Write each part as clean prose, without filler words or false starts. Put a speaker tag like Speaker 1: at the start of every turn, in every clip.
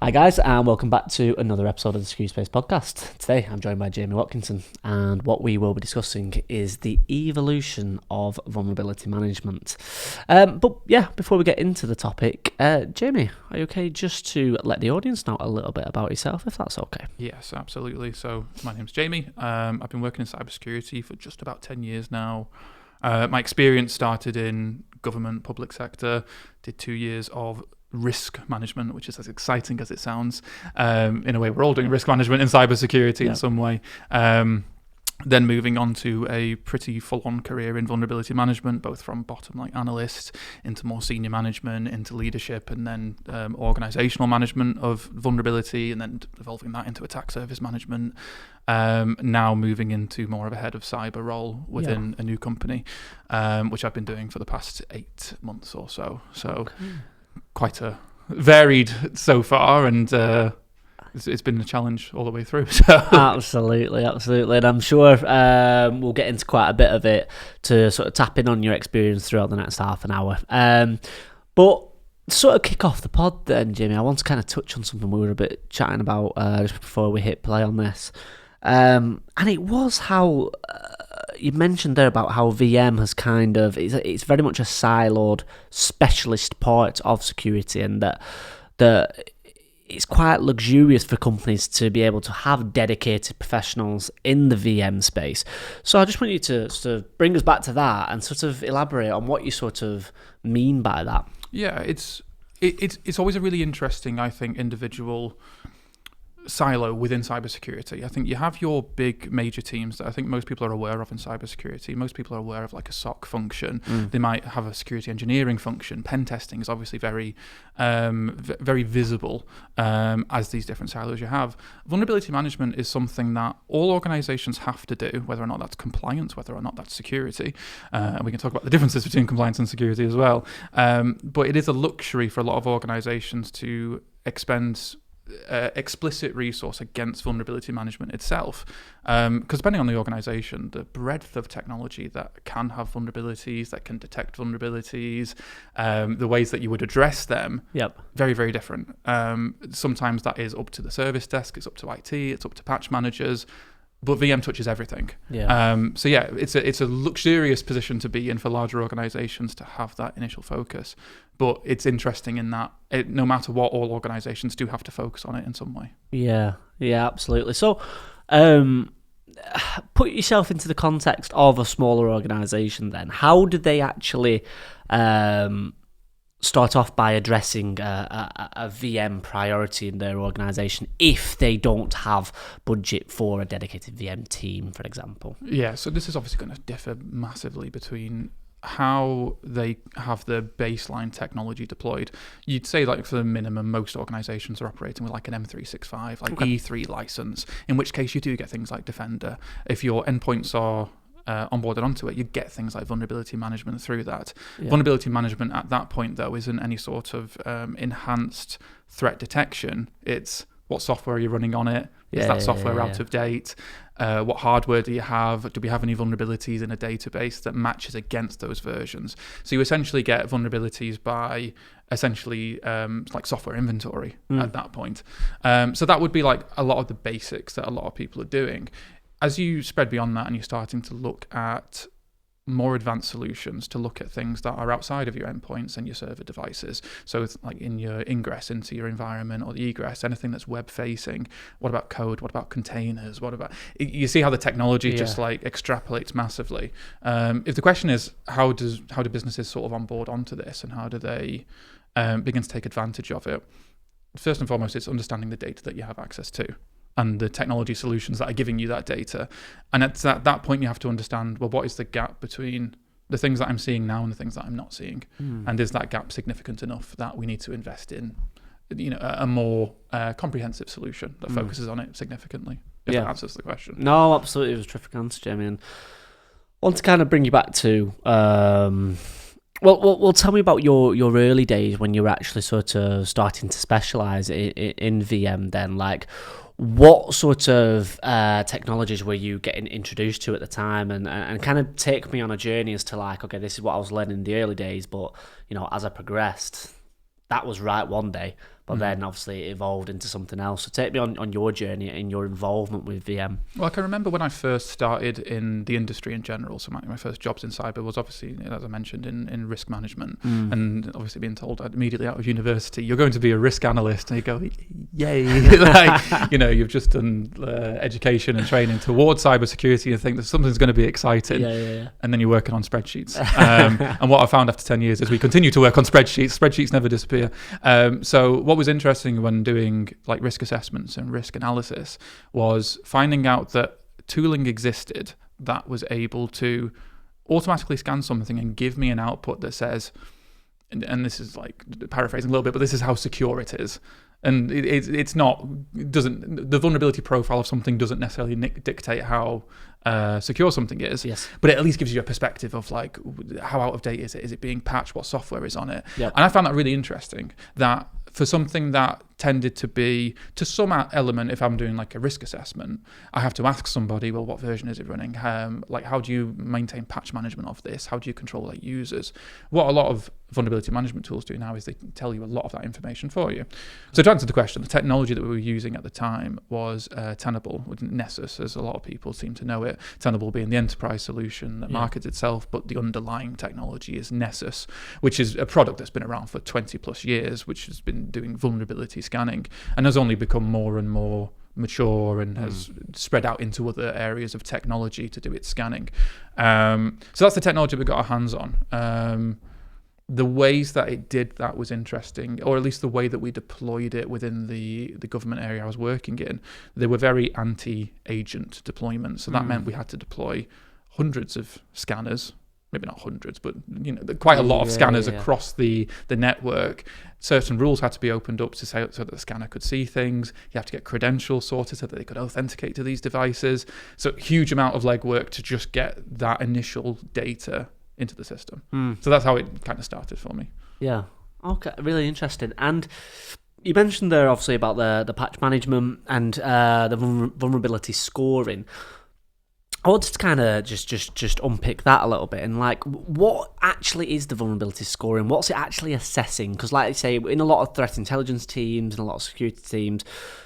Speaker 1: Hi guys, and welcome back to another episode of the Security Space podcast. Today I'm joined by Jamie Watkinson, and what we will be discussing is the evolution of vulnerability management. Before we get into the topic, Jamie, are you okay just to let the audience know a little bit about yourself, if that's okay?
Speaker 2: Yes, absolutely. So my name's Jamie. I've been working in cybersecurity for just about 10 years now. My experience started in government, public sector, did 2 years of risk management, which is as exciting as it sounds. In a way, we're all doing risk management in cybersecurity in some way. Then moving on to a pretty full-on career in vulnerability management, both from bottom like analyst into more senior management, into leadership, and then organizational management of vulnerability, and then evolving that into attack surface management. Now moving into more of a head of cyber role within a new company, which I've been doing for the past 8 months or so. So quite a varied so far, and it's been a challenge all the way through. So.
Speaker 1: Absolutely, and I'm sure we'll get into quite a bit of it to sort of tap in on your experience throughout the next half an hour. But to sort of kick off the pod then, Jimmy, I want to kind of touch on something we were a bit chatting about just before we hit play on this. And it was how you mentioned there about how VM has kind of, it's very much a siloed specialist part of security, and that it's quite luxurious for companies to be able to have dedicated professionals in the VM space. So I just want you to sort of bring us back to that and sort of elaborate on what you sort of mean by that.
Speaker 2: Yeah, it's always a really interesting, I think, individual silo within cybersecurity. I think you have your big major teams that I think most people are aware of in cybersecurity. Most people are aware of like a SOC function. They might have a security engineering function. Pen testing is obviously very visible as these different silos you have. Vulnerability management is something that all organizations have to do, whether or not that's compliance, whether or not that's security. And we can talk about the differences between compliance and security as well. But it is a luxury for a lot of organizations to expend explicit resource against vulnerability management itself, because depending on the organization, the breadth of technology that can have vulnerabilities, that can detect vulnerabilities, the ways that you would address them, very, very different. Sometimes that is up to the service desk, it's up to IT, it's up to patch managers, but VM touches everything. It's a luxurious position to be in for larger organizations to have that initial focus. But it's interesting in that no matter what, all organizations do have to focus on it in some way. Yeah,
Speaker 1: absolutely. So put yourself into the context of a smaller organization then. How did they actually start off by addressing a VM priority in their organisation if they don't have budget for a dedicated VM team, for example?
Speaker 2: Yeah, so this is obviously going to differ massively between how they have the baseline technology deployed. You'd say like for the minimum, most organizations are operating with like an M365, like E3 license, in which case you do get things like Defender. If your endpoints are onboarded onto it, you get things like vulnerability management through that. Vulnerability management at that point, though, isn't any sort of enhanced threat detection. It's what software are you running on it? Is that software out of date? What hardware do you have? Do we have any vulnerabilities in a database that matches against those versions? So you essentially get vulnerabilities by essentially like software inventory at that point. So that would be like a lot of the basics that a lot of people are doing. As you spread beyond that and you're starting to look at more advanced solutions, to look at things that are outside of your endpoints and your server devices. So it's like in your ingress into your environment, or the egress, anything that's web facing. What about code? What about containers? What about, you see how the technology just like extrapolates massively. If the question is how do businesses sort of onboard onto this, and how do they begin to take advantage of it? First and foremost, it's understanding the data that you have access to and the technology solutions that are giving you that data. And at that point, you have to understand, well, what is the gap between the things that I'm seeing now and the things that I'm not seeing? And is that gap significant enough that we need to invest in, a more comprehensive solution that focuses on it significantly? If that answers the question.
Speaker 1: No, absolutely. It was a terrific answer, Jamie. And I want to kind of bring you back to... Well, tell me about your early days when you were actually sort of starting to specialise in VM then. Like, what sort of technologies were you getting introduced to at the time, and kind of take me on a journey as to like, okay, this is what I was learning in the early days, but as I progressed, that was right one day, but then obviously it evolved into something else. So take me on your journey and your involvement with VM.
Speaker 2: Well, I can remember when I first started in the industry in general. So my first jobs in cyber was obviously, as I mentioned, in risk management, and obviously being told immediately out of university, you're going to be a risk analyst, and you go, yay! Like, you've just done education and training towards cybersecurity, and think that something's going to be exciting, and then you're working on spreadsheets. And what I found after 10 years is we continue to work on spreadsheets. Spreadsheets never disappear. So what was interesting when doing like risk assessments and risk analysis was finding out that tooling existed that was able to automatically scan something and give me an output that says, and this is like paraphrasing a little bit, but this is how secure it is. And the vulnerability profile of something doesn't necessarily dictate how secure something is, but it at least gives you a perspective of like how out of date is it? Is it being patched? What software is on it? Yep. And I found that really interesting, that for something that tended to be, to some element, if I'm doing like a risk assessment, I have to ask somebody, well, what version is it running? Like, how do you maintain patch management of this? How do you control like users? What a lot of vulnerability management tools do now is they tell you a lot of that information for you. So to answer the question, the technology that we were using at the time was Tenable, with Nessus, as a lot of people seem to know it. Tenable being the enterprise solution that markets itself, but the underlying technology is Nessus, which is a product that's been around for 20 plus years, which has been doing vulnerability scanning and has only become more and more mature and has spread out into other areas of technology to do its scanning. So that's the technology we got our hands on. The ways that it did that was interesting, or at least the way that we deployed it within the government area I was working in. They were very anti-agent deployments, so that meant we had to deploy hundreds of scanners, maybe not hundreds, but quite a lot of scanners across the network. Certain rules had to be opened up so that the scanner could see things. You have to get credentials sorted so that they could authenticate to these devices. So huge amount of legwork to just get that initial data into the system. So that's how it kind of started for me. Yeah.
Speaker 1: Okay. Really interesting. And you mentioned there obviously about the patch management and the vulnerability scoring. I wanted to kind of just unpick that a little bit and like, what actually is the vulnerability scoring? What's it actually assessing? Because like I say, in a lot of threat intelligence teams and a lot of security teams,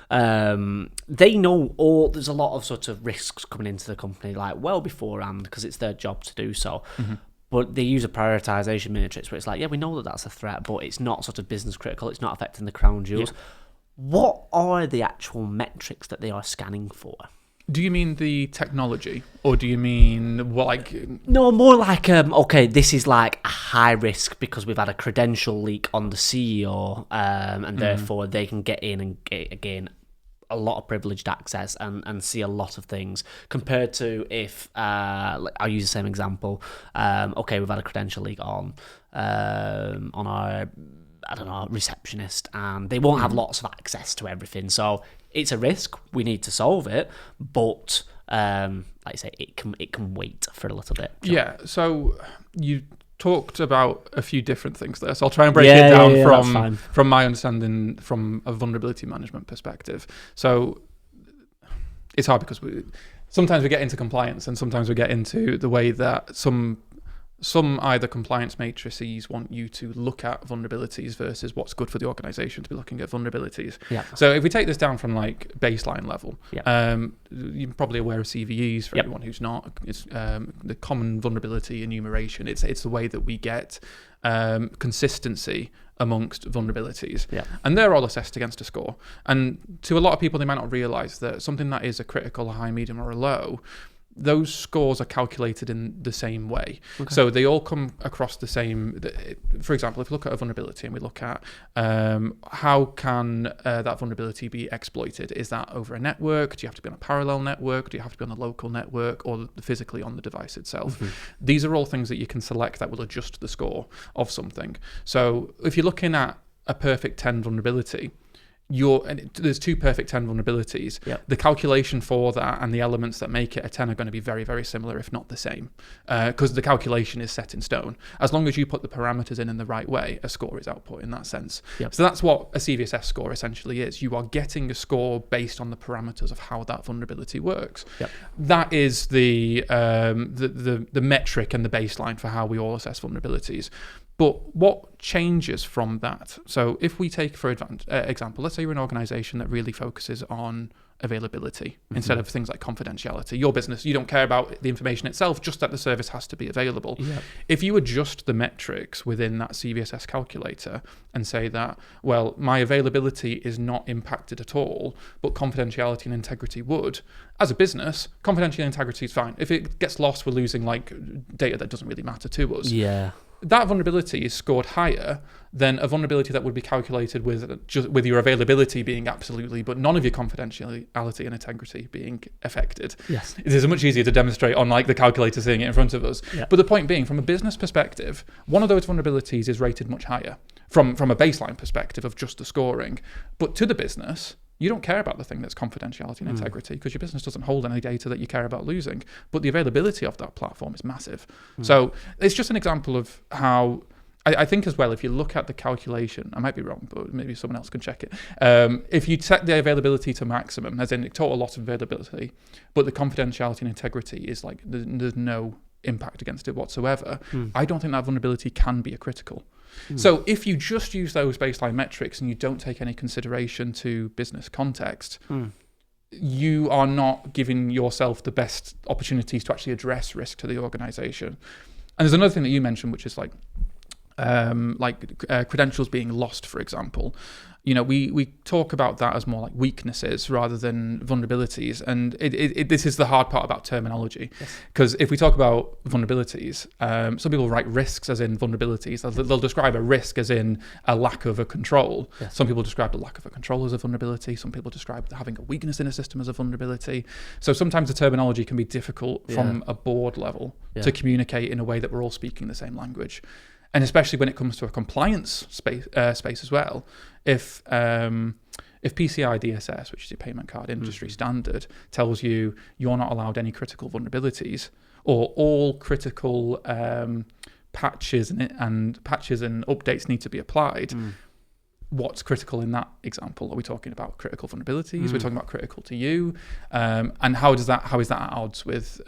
Speaker 1: they know there's a lot of sort of risks coming into the company like well beforehand because it's their job to do so. But they use a prioritization matrix where it's like, yeah, we know that that's a threat, but it's not sort of business critical. It's not affecting the crown jewels. What are the actual metrics that they are scanning for?
Speaker 2: Do you mean the technology, or do you mean what, like?
Speaker 1: No, more like okay, this is like a high risk because we've had a credential leak on the CEO, and therefore they can get in and gain a lot of privileged access and see a lot of things compared to if I'll use the same example. Okay, we've had a credential leak on our, I don't know, receptionist, and they won't have lots of access to everything. So it's a risk. We need to solve it, but like I say, it can wait for a little bit.
Speaker 2: Yeah. So you talked about a few different things there, so I'll try and break it down from my understanding from a vulnerability management perspective. So it's hard because sometimes we get into compliance and sometimes we get into the way that some either compliance matrices want you to look at vulnerabilities versus what's good for the organization to be looking at vulnerabilities. So if we take this down from like baseline level, you're probably aware of CVEs for everyone who's not. It's the common vulnerability enumeration. It's the way that we get consistency amongst vulnerabilities. And they're all assessed against a score. And to a lot of people, they might not realize that something that is a critical, a high, medium, or a low, those scores are calculated in the same way. So they all come across the same. For example, if we look at a vulnerability and we look at how can that vulnerability be exploited? Is that over a network? Do you have to be on a parallel network? Do you have to be on a local network, or physically on the device itself? These are all things that you can select that will adjust the score of something. So if you're looking at a perfect 10 vulnerability, there's two perfect 10 vulnerabilities. The calculation for that and the elements that make it a 10 are going to be very, very similar, if not the same, because the calculation is set in stone. As long as you put the parameters in the right way, a score is output in that sense. So that's what a CVSS score essentially is. You are getting a score based on the parameters of how that vulnerability works. That is the metric and the baseline for how we all assess vulnerabilities. But what changes from that? So if we take, for example, let's say you're an organization that really focuses on availability instead of things like confidentiality. Your business, you don't care about the information itself, just that the service has to be available.
Speaker 1: Yep.
Speaker 2: If you adjust the metrics within that CVSS calculator and say that, well, my availability is not impacted at all, but confidentiality and integrity would, as a business, confidentiality and integrity is fine. If it gets lost, we're losing like data that doesn't really matter to us.
Speaker 1: Yeah.
Speaker 2: That vulnerability is scored higher than a vulnerability that would be calculated with your availability being absolutely, but none of your confidentiality and integrity being affected.
Speaker 1: Yes.
Speaker 2: It is much easier to demonstrate on like the calculator seeing it in front of us.
Speaker 1: Yeah.
Speaker 2: But the point being, from a business perspective, one of those vulnerabilities is rated much higher from a baseline perspective of just the scoring. But to the business, you don't care about the thing that's confidentiality and integrity because your business doesn't hold any data that you care about losing. But the availability of that platform is massive. So it's just an example of how I think as well, if you look at the calculation, I might be wrong, but maybe someone else can check it. If you set the availability to maximum, as in total loss of availability, but the confidentiality and integrity is like there's no impact against it whatsoever, I don't think that vulnerability can be a critical. So if you just use those baseline metrics and you don't take any consideration to business context, you are not giving yourself the best opportunities to actually address risk to the organization. And there's another thing that you mentioned, which is like credentials being lost, for example. You know, we talk about that as more like weaknesses rather than vulnerabilities. And this is the hard part about terminology. Because if we talk about vulnerabilities, some people write risks as in vulnerabilities. They'll describe a risk as in a lack of a control. Yes. Some people describe the lack of a control as a vulnerability. Some people describe having a weakness in a system as a vulnerability. So sometimes the terminology can be difficult from a board level to communicate in a way that we're all speaking the same language. And especially when it comes to a compliance space as well, if PCI DSS, which is your payment card industry standard, tells you you're not allowed any critical vulnerabilities, or all critical patches and updates need to be applied. What's critical in that example? Are we talking about critical vulnerabilities? We're talking about critical to you, and how is that at odds with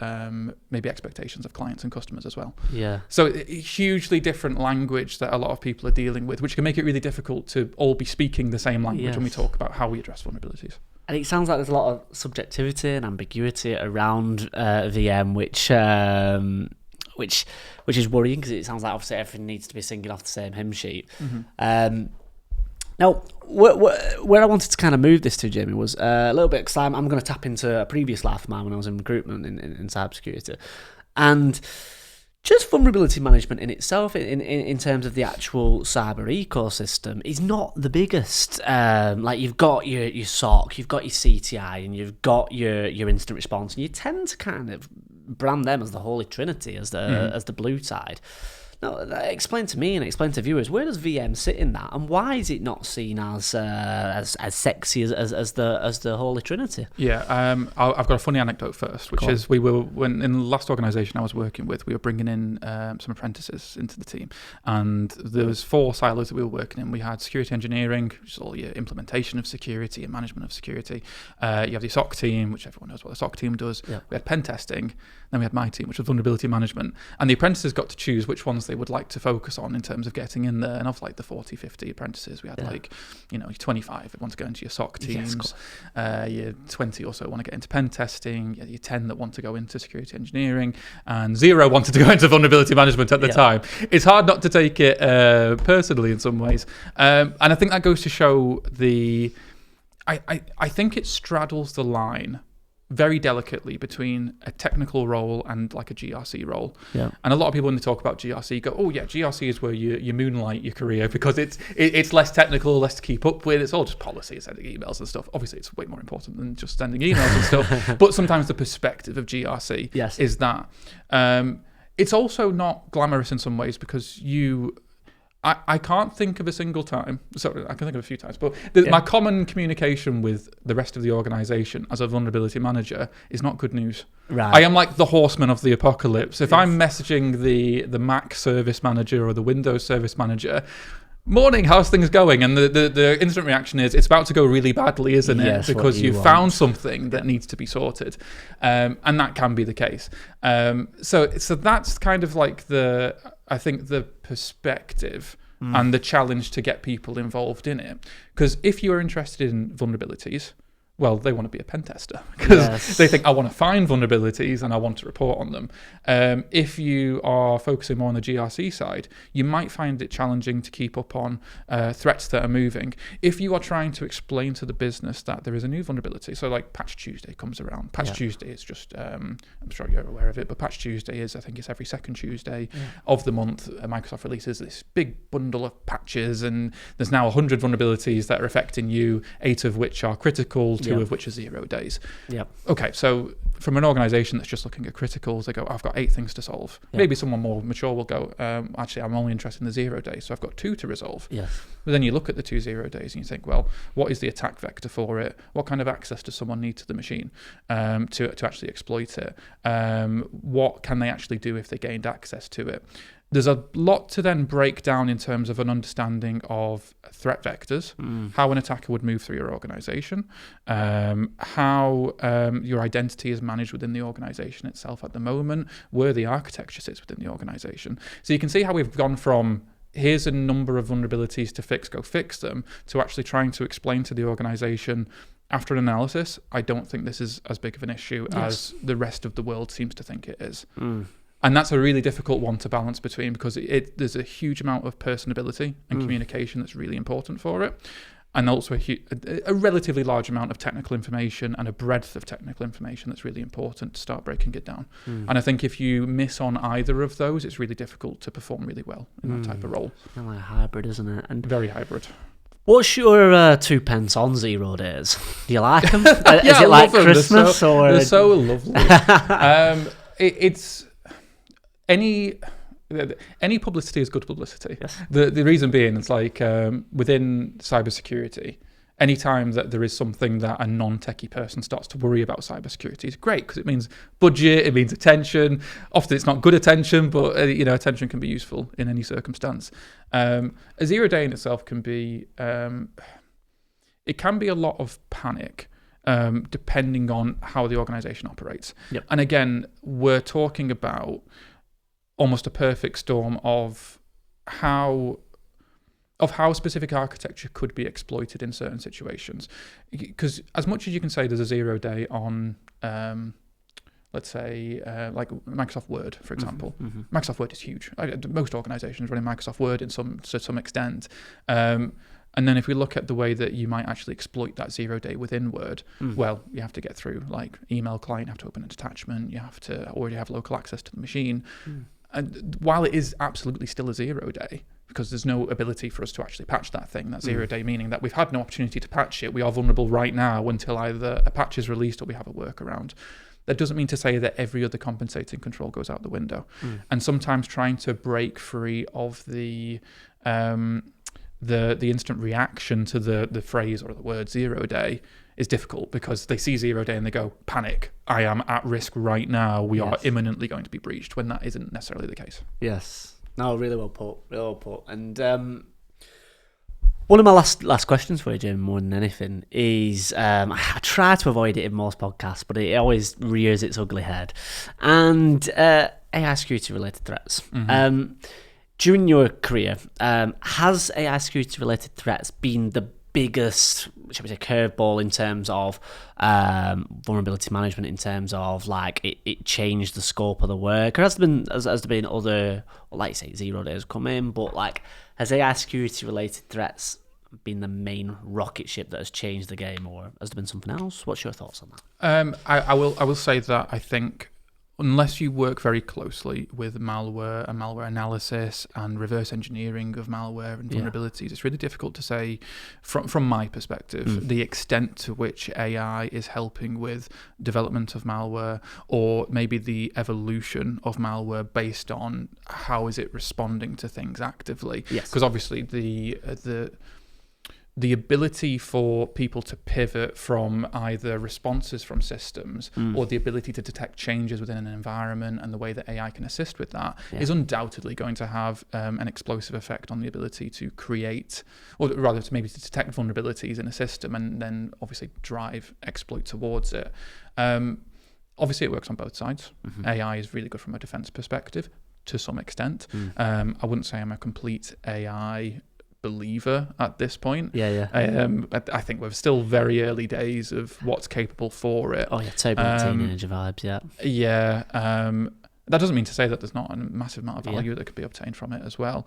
Speaker 2: maybe expectations of clients and customers as well? Yeah. So hugely different language that a lot of people are dealing with, which can make it really difficult to all be speaking the same language when we talk about how we address vulnerabilities.
Speaker 1: And it sounds like there's a lot of subjectivity and ambiguity around VM, which is worrying because it sounds like obviously everything needs to be singing off the same hymn sheet. Now, where I wanted to kind of move this to, Jamie, was a little bit, because I'm going to tap into a previous life of mine when I was in recruitment in cybersecurity. And just vulnerability management in itself, in terms of the actual cyber ecosystem, is not the biggest. Like you've got your SOC, you've got your CTI, and you've got your incident response, and you tend to kind of brand them as the Holy Trinity, as the blue side. Now, explain to me and explain to viewers, where does VM sit in that, and why is it not seen as sexy as the Holy Trinity?
Speaker 2: Yeah, I've got a funny anecdote first, which is when in the last organisation I was working with, we were bringing in some apprentices into the team, and there was 4 silos that we were working in. We had security engineering, which is all your implementation of security and management of security. You have the SOC team, which everyone knows what the SOC team does. Yeah. We had pen testing. Then we had my team, which was vulnerability management. And the apprentices got to choose which ones they would like to focus on in terms of getting in there. And of like the 40, 50 apprentices, we had 25 that want to go into your SOC teams. Your 20 or so want to get into pen testing. Your 10 that want to go into security engineering. And 0 wanted to go into vulnerability management at the time. It's hard not to take it personally in some ways. And I think that goes to show I think it straddles the line very delicately between a technical role and like a GRC role. Yeah. And a lot of people, when they talk about GRC, go, oh yeah, GRC is where you moonlight your career because it's less technical, less to keep up with. It's all just policy, sending emails and stuff. Obviously, it's way more important than just sending emails and stuff. But sometimes the perspective of GRC is that it's also not glamorous in some ways because I can't think of a single time, sorry, I can think of a few times, but my common communication with the rest of the organisation as a vulnerability manager is not good news. Right. I am like the horseman of the apocalypse. If I'm messaging the Mac service manager or the Windows service manager, morning, how's things going? And the instant reaction is, it's about to go really badly, isn't it? Because you found something that needs to be sorted. And that can be the case. So that's kind of like I think the perspective and the challenge to get people involved in it. Because if you're interested in vulnerabilities, well, they want to be a pen tester because they think, I want to find vulnerabilities and I want to report on them. If you are focusing more on the GRC side, you might find it challenging to keep up on threats that are moving. If you are trying to explain to the business that there is a new vulnerability, so like Patch Tuesday comes around. Patch Tuesday is just, I'm sure you're aware of it, but Patch Tuesday is, I think it's every second Tuesday of the month. Microsoft releases this big bundle of patches, and there's now 100 vulnerabilities that are affecting you, 8 of which are critical, 2 of which are 0 days. Okay, so from an organization that's just looking at criticals, they go, I've got 8 things to solve. Maybe someone more mature will go, actually, I'm only interested in the 0 days, so I've got 2 to resolve. But then you look at the 2 0 days and you think, well, what is the attack vector for it? What kind of access does someone need to the machine to actually exploit it? What can they actually do if they gained access to it? There's a lot to then break down in terms of an understanding of threat vectors, how an attacker would move through your organization, how your identity is managed within the organization itself at the moment, where the architecture sits within the organization. So you can see how we've gone from here's a number of vulnerabilities to fix, go fix them, to actually trying to explain to the organization, after an analysis, I don't think this is as big of an issue as the rest of the world seems to think it is. And that's a really difficult one to balance between, because there's a huge amount of personability and communication that's really important for it. And also a relatively large amount of technical information and a breadth of technical information that's really important to start breaking it down. And I think if you miss on either of those, it's really difficult to perform really well in that type of role.
Speaker 1: It's kind of like a hybrid, isn't it? And
Speaker 2: very hybrid.
Speaker 1: What's your 2 pence on 0 days? Do you like them? Is it like
Speaker 2: them.
Speaker 1: Christmas?
Speaker 2: They're so lovely. It's... Any publicity is good publicity. The reason being, it's like within cybersecurity, any time that there is something that a non-techie person starts to worry about cybersecurity is great, because it means budget, it means attention. Often it's not good attention, but attention can be useful in any circumstance. A 0 day in itself can be it can be a lot of panic. Depending on how the organization operates. And again, we're talking about almost a perfect storm of how specific architecture could be exploited in certain situations. Because as much as you can say there's a 0 day on, let's say, like Microsoft Word, for example. Microsoft Word is huge. Most organizations running Microsoft Word to some extent. And then if we look at the way that you might actually exploit that 0 day within Word, well, you have to get through like email client, you have to open an attachment, you have to already have local access to the machine. And while it is absolutely still a 0 day, because there's no ability for us to actually patch that thing, that 0 day meaning that we've had no opportunity to patch it, we are vulnerable right now until either a patch is released or we have a workaround. That doesn't mean to say that every other compensating control goes out the window. And sometimes trying to break free of the instant reaction to the phrase or the word 0 day is difficult, because they see 0 day and they go, panic, I am at risk right now, we are imminently going to be breached, when that isn't necessarily the case.
Speaker 1: No, really well put, And one of my last questions for you, Jim, more than anything, is I try to avoid it in most podcasts, but it always rears its ugly head. And AI security related threats. During your career, has AI security related threats been the biggest, shall we say, curveball in terms of vulnerability management, in terms of like it changed the scope of the work? Or has there been other, like you say, 0 days come in, but like has AI security related threats been the main rocket ship that has changed the game, or has there been something else? What's your thoughts on that?
Speaker 2: I will say that I think, unless you work very closely with malware and malware analysis and reverse engineering of malware and vulnerabilities, it's really difficult to say, from my perspective, the extent to which AI is helping with development of malware, or maybe the evolution of malware based on how is it responding to things actively. Because obviously the ability for people to pivot from either responses from systems or the ability to detect changes within an environment, and the way that AI can assist with that is undoubtedly going to have an explosive effect on the ability to create, or rather to maybe to detect vulnerabilities in a system and then obviously drive exploit towards it. Obviously it works on both sides. AI is really good from a defense perspective. to some extent. I wouldn't say I'm a complete AI believer at this point. I think we're still very early days of what's capable for it.
Speaker 1: Oh yeah, totally teenager vibes.
Speaker 2: That doesn't mean to say that there's not a massive amount of value that could be obtained from it as well.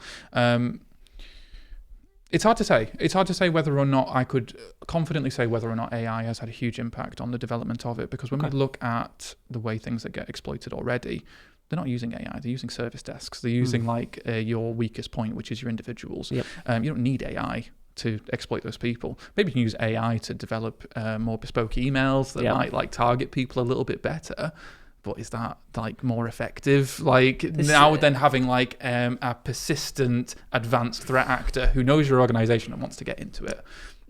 Speaker 2: It's hard to say. It's hard to say whether or not I could confidently say whether or not AI has had a huge impact on the development of it, because when we look at the way things that get exploited already, they're not using AI, they're using service desks. They're using your weakest point, which is your individuals. You don't need AI to exploit those people. Maybe you can use AI to develop more bespoke emails that might like target people a little bit better. But is that like more effective? Like then having like a persistent advanced threat actor who knows your organization and wants to get into it.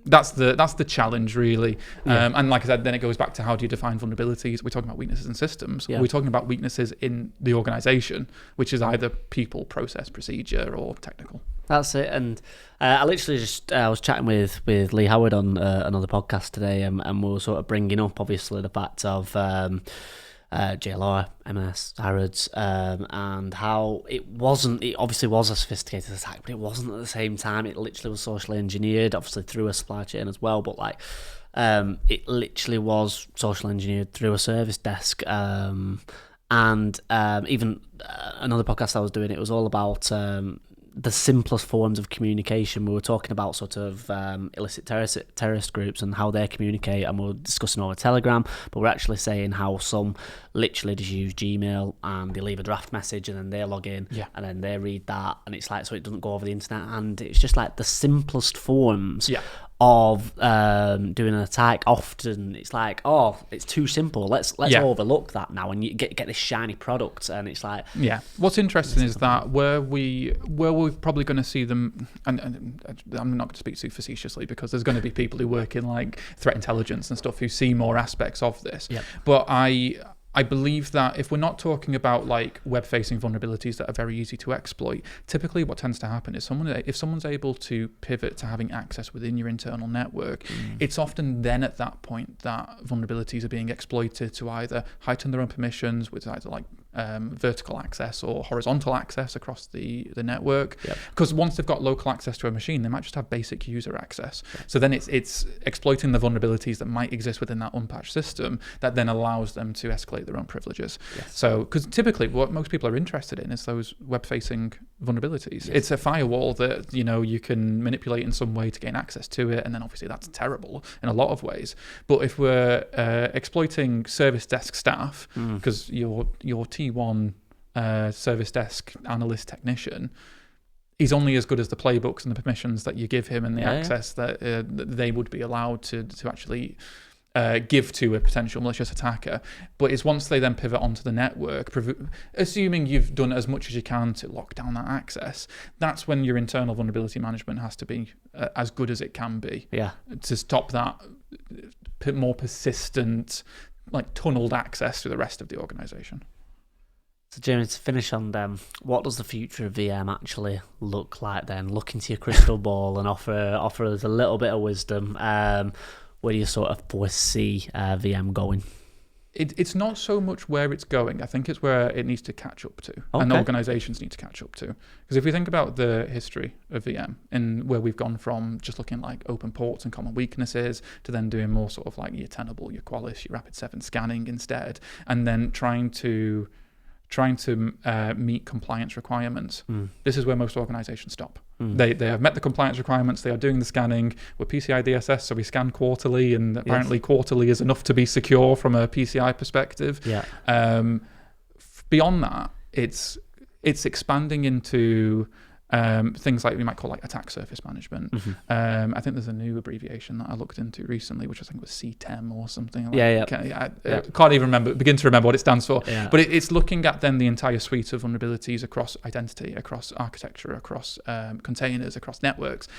Speaker 2: That's the challenge, really. And like I said, then it goes back to how do you define vulnerabilities? We're talking about weaknesses in systems. We're talking about weaknesses in the organization, which is either people, process, procedure, or technical.
Speaker 1: That's it. And I literally I was chatting with Lee Howard on another podcast today, and we were sort of bringing up, obviously, the fact of JLR, MS, Harrods, and how it obviously was a sophisticated attack, but it wasn't at the same time. It literally was socially engineered, obviously through a supply chain as well, but like it literally was social engineered through a service desk. And even another podcast I was doing, it was all about the simplest forms of communication. We were talking about sort of illicit terrorist groups and how they communicate, and we were discussing over Telegram, but we're actually saying how some literally just use Gmail and they leave a draft message and then they log in and then they read that, and it's like, so it doesn't go over the internet, and it's just like the simplest forms of doing an attack. Often it's like, oh, it's too simple, let's overlook that now, and you get this shiny product, and it's like,
Speaker 2: what's interesting is that where we're probably going to see them, and I'm not going to speak too facetiously because there's going to be people who work in like threat intelligence and stuff who see more aspects of this, but I believe that if we're not talking about like web-facing vulnerabilities that are very easy to exploit, typically what tends to happen is if someone's able to pivot to having access within your internal network, it's often then at that point that vulnerabilities are being exploited to either heighten their own permissions with either like vertical access or horizontal access across the network. Because once they've got local access to a machine, they might just have basic user access. So then it's exploiting the vulnerabilities that might exist within that unpatched system that then allows them to escalate their own privileges. So because typically what most people are interested in is those web-facing vulnerabilities. It's a firewall that you can manipulate in some way to gain access to it, and then obviously that's terrible in a lot of ways. But if we're exploiting service desk staff, because your T1 service desk analyst technician, he's only as good as the playbooks and the permissions that you give him and the access that they would be allowed to actually give to a potential malicious attacker. But it's once they then pivot onto the network, assuming you've done as much as you can to lock down that access, that's when your internal vulnerability management has to be as good as it can be to stop that more persistent, like tunneled access to the rest of the organization.
Speaker 1: So Jamie, to finish on them, what does the future of VM actually look like then? Look into your crystal ball and offer us a little bit of wisdom. Where do you sort of foresee VM going?
Speaker 2: It's not so much where it's going. I think it's where it needs to catch up to, and organizations need to catch up to. Because if we think about the history of VM and where we've gone from just looking like open ports and common weaknesses to then doing more sort of like your Tenable, your Qualys, your Rapid7 scanning instead, and then trying to meet compliance requirements. This is where most organizations stop. They have met the compliance requirements, they are doing the scanning. We're PCI DSS, so we scan quarterly, and apparently quarterly is enough to be secure from a PCI perspective. Beyond that, it's expanding into things like we might call like attack surface management. I think there's a new abbreviation that I looked into recently, which I think was CTEM or something. Can't even begin to remember what it stands for. But it's looking at then the entire suite of vulnerabilities across identity, across architecture, across containers, across networks.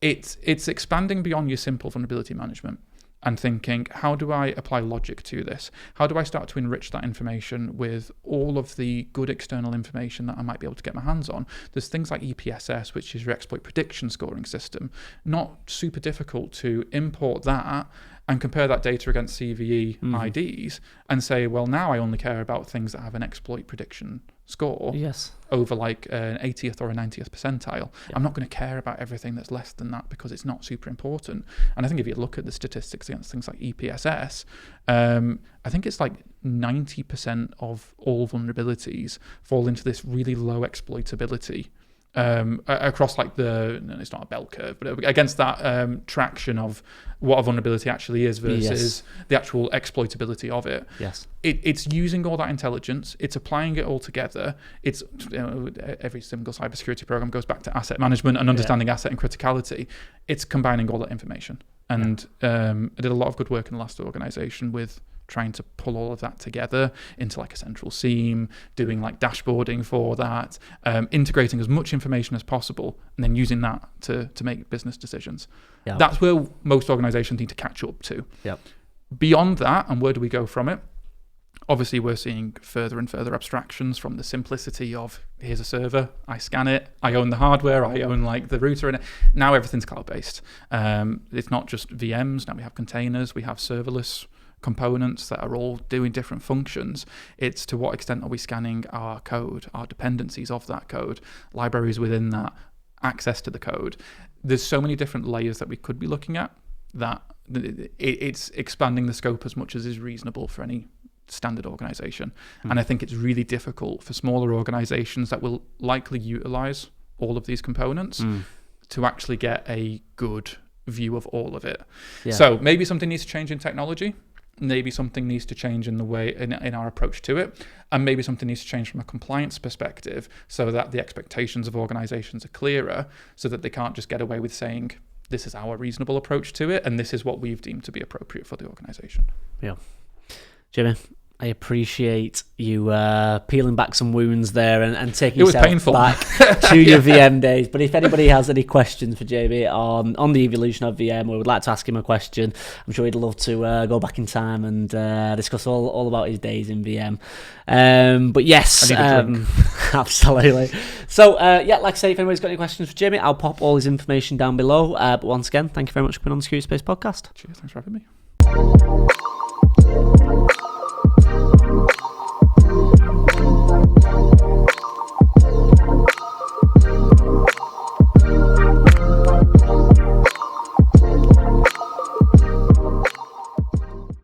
Speaker 2: It's expanding beyond your simple vulnerability management and thinking, how do I apply logic to this? How do I start to enrich that information with all of the good external information that I might be able to get my hands on? There's things like EPSS, which is your exploit prediction scoring system. Not super difficult to import that and compare that data against CVE IDs and say, well, now I only care about things that have an exploit prediction score
Speaker 1: Yes.
Speaker 2: over like an 80th or a 90th percentile. I'm not going to care about everything that's less than that because it's not super important. And I think if you look at the statistics against things like EPSS, I think it's like 90% of all vulnerabilities fall into this really low exploitability across like it's not a bell curve, but against that traction of what a vulnerability actually is versus the actual exploitability of it.
Speaker 1: Yes.
Speaker 2: It's using all that intelligence, it's applying it all together. It's every single cybersecurity program goes back to asset management and understanding asset and criticality. It's combining all that information. And I did a lot of good work in the last organization with trying to pull all of that together into like a central seam, doing like dashboarding for that, integrating as much information as possible, and then using that to make business decisions. Yep. That's where most organizations need to catch up to.
Speaker 1: Yep.
Speaker 2: Beyond that, and where do we go from it? Obviously, we're seeing further and further abstractions from the simplicity of here's a server, I scan it, I own the hardware, I own like the router, and now everything's cloud-based. It's not just VMs, now we have containers, we have serverless components that are all doing different functions. It's to what extent are we scanning our code, our dependencies of that code, libraries within that, access to the code. There's so many different layers that we could be looking at that it's expanding the scope as much as is reasonable for any standard organization. And I think it's really difficult for smaller organizations that will likely utilize all of these components to actually get a good view of all of it. So maybe something needs to change in technology. Maybe something needs to change in the way in our approach to it, and maybe something needs to change from a compliance perspective so that the expectations of organizations are clearer, so that they can't just get away with saying this is our reasonable approach to it and this is what we've deemed to be appropriate for the organization.
Speaker 1: Yeah. Jamie, I appreciate you peeling back some wounds there and taking yourself back to your VM days. But if anybody has any questions for Jamie on the evolution of VM or would like to ask him a question, I'm sure he'd love to go back in time and discuss all about his days in VM. But yes, absolutely. So like I say, if anybody's got any questions for Jamie, I'll pop all his information down below. But once again, thank you very much for coming on the Security Space podcast.
Speaker 2: Cheers, thanks for having me.